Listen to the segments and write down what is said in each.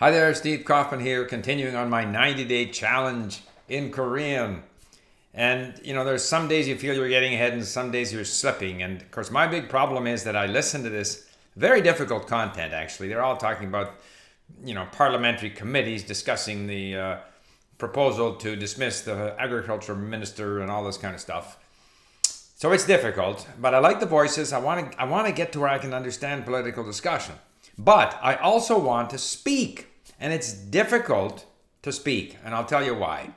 Hi there, Steve Kaufman here, continuing on my 90-day challenge in Korean. And there's some days you feel you're getting ahead and some days you're slipping. And of course, my big problem is that I listen to this very difficult content, actually. They're all talking about, parliamentary committees discussing the proposal to dismiss the agriculture minister and all this kind of stuff. So it's difficult, but I like the voices. I want to get to where I can understand political discussion. But I also want to speak. And it's difficult to speak, and I'll tell you why.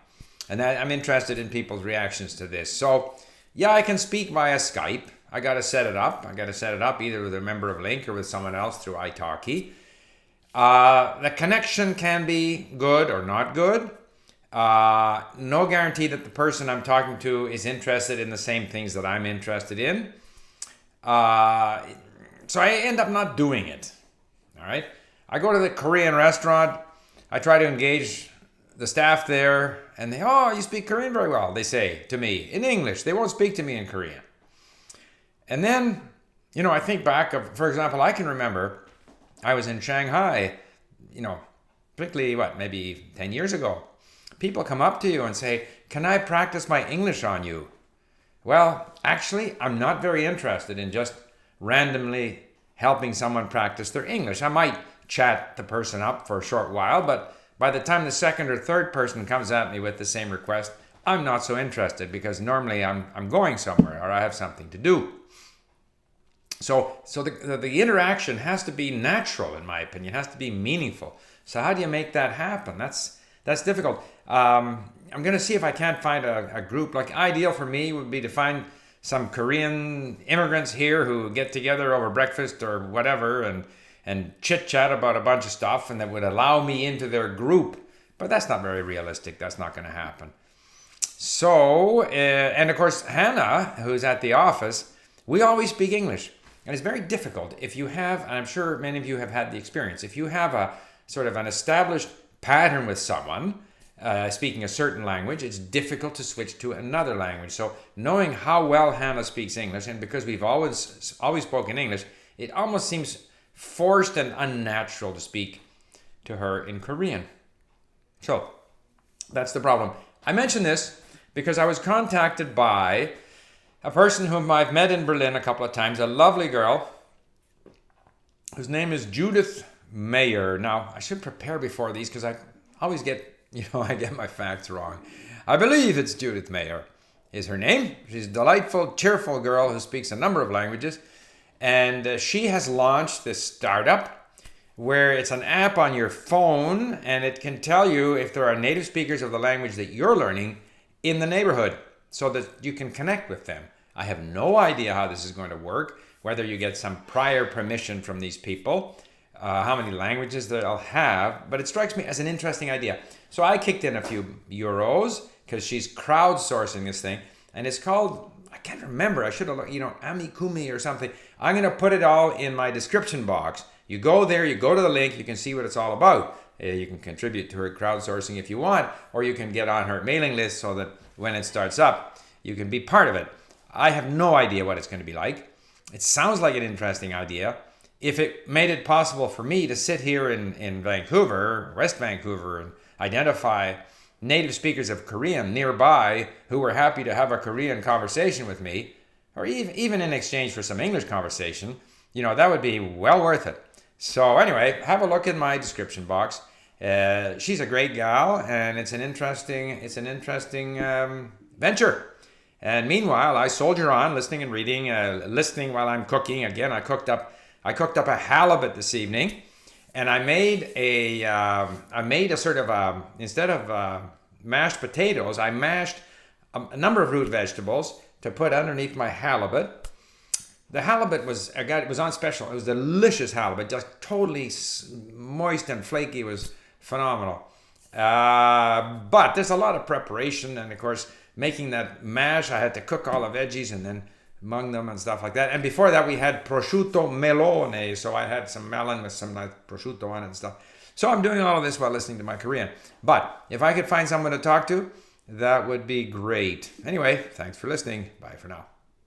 And I'm interested in people's reactions to this. So, yeah, I can speak via Skype. I got to set it up. I got to set it up either with a member of Link or with someone else through italki. The connection can be good or not good. No guarantee that the person I'm talking to is interested in the same things that I'm interested in. So I end up not doing it. All right. I go to the Korean restaurant. I try to engage the staff there, and they, "Oh, you speak Korean very well," they say to me in English. They won't speak to me in Korean. And then, I think back of, for example, I can remember I was in Shanghai, particularly maybe 10 years ago. People come up to you and say, "Can I practice my English on you?" Well, actually, I'm not very interested in just randomly helping someone practice their English. I might chat the person up for a short while, but by the time the second or third person comes at me with the same request, I'm not so interested because normally I'm going somewhere or I have something to do. So the interaction has to be natural, in my opinion. It has to be meaningful. So how do you make that happen? That's difficult. I'm going to see if I can't find a group. Ideal for me would be to find some Korean immigrants here who get together over breakfast or whatever and chit-chat about a bunch of stuff, and that would allow me into their group. But that's not very realistic. That's not going to happen. So, and of course, Hannah, who's at the office, we always speak English. And it's very difficult if you have, and I'm sure many of you have had the experience, if you have a sort of an established pattern with someone speaking a certain language, it's difficult to switch to another language. So knowing how well Hannah speaks English, and because we've always spoken English, it almost seems forced and unnatural to speak to her in Korean. So that's the problem. I mention this because I was contacted by a person whom I've met in Berlin a couple of times, a lovely girl whose name is Judith Meyer. Now, I should prepare before these because I always get, I get my facts wrong. I believe it's Judith Meyer is her name. She's a delightful, cheerful girl who speaks a number of languages. And she has launched this startup where it's an app on your phone, and it can tell you if there are native speakers of the language that you're learning in the neighborhood so that you can connect with them. I have no idea how this is going to work, whether you get some prior permission from these people, how many languages they'll have, but it strikes me as an interesting idea. So I kicked in a few euros because she's crowdsourcing this thing, and it's called, I can't remember. I should have, Amikumu or something. I'm going to put it all in my description box. You go there, you go to the link, you can see what it's all about. You can contribute to her crowdsourcing if you want, or you can get on her mailing list so that when it starts up, you can be part of it. I have no idea what it's going to be like. It sounds like an interesting idea. If it made it possible for me to sit here in Vancouver, West Vancouver, and identify native speakers of Korean nearby who were happy to have a Korean conversation with me, or even in exchange for some English conversation, that would be well worth it. So anyway, have a look in my description box. She's a great gal, and it's an interesting venture. And meanwhile, I soldier on, listening and reading, listening while I'm cooking. Again, I cooked up a halibut this evening. And I made a sort of instead of mashed potatoes, I mashed a number of root vegetables to put underneath my halibut. The halibut it was on special. It was delicious halibut, just totally moist and flaky. It was phenomenal. But there's a lot of preparation, and of course, making that mash, I had to cook all the veggies and then among them and stuff like that. And before that, we had prosciutto melone. So I had some melon with some nice prosciutto on it and stuff. So I'm doing all of this while listening to my Korean. But if I could find someone to talk to, that would be great. Anyway, thanks for listening. Bye for now.